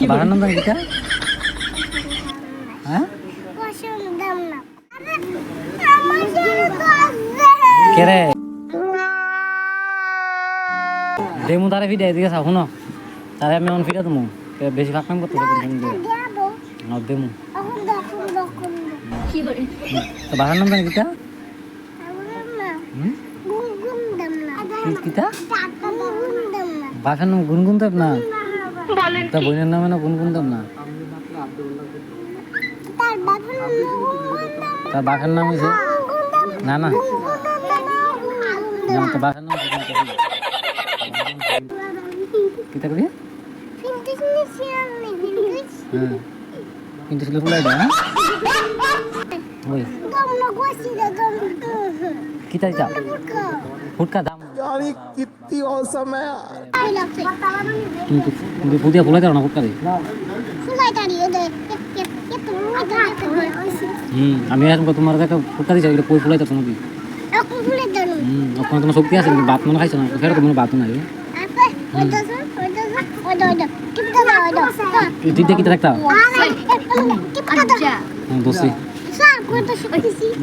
বাগান নাম জানি কিটা? হ্যাঁ কে রে দেমু তারে ফিডা এদিকে চাও শুনো তারে আমি অন ফিডা তুমি বেশি ফাঁক কাম করতে দেমু তো বাগান নাম জানি কিটা? কিটা বাগান নাম গুনগুন দেব না তা বইনের নামে না গুনগুন দেব না তার বাঘের নাম হয়েছে না না তো বাঘের নাম কিতা করি হ্যাঁ কিন্তু ছিল ফুলাই দেয় হ্যাঁ ওই কিতা দিতা ফুটকা দাম कितनी औसम है কিন্তু পুদিয়া ফুলাই দাও না ফুটকা দিই আমি এখন তোমার কাছে ফুটকা দিচ্ছি এটা কই ফুলাই দাও তোমাকে ওখানে তোমার শক্তি আছে কিন্তু ভাত মনে খাইছো না সেটা তোমার ভাত নাই দিদি কিতা দেখতা বসি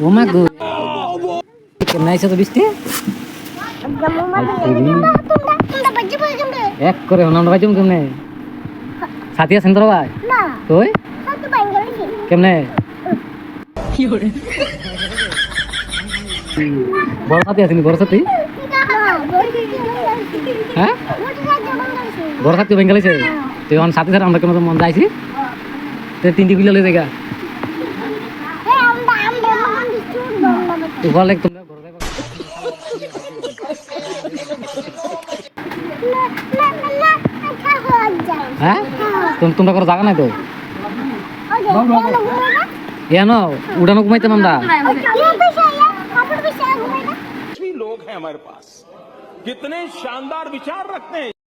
ও মা গো কেমন আইছো তো বৃষ্টি এক করে হলাম ভাই তুমি কেমনে সাথী আছেন তোর ভাই তুই কেমনে বড় সাথী আছেন বড় সাথী হ্যাঁ বড় সাথী বেঙ্গালিছে তুই এখন সাথী স্যার আমরা কেন মন যাইছি তিনটি বিলে লই দেখা তুই বলে তোমরা হ্যাঁ তোমরা কোনো জায়গা নাই তো এনো উড়ানো ঘুমাইতাম আমরা लोग हैं हमारे पास कितने शानदार विचार रखते हैं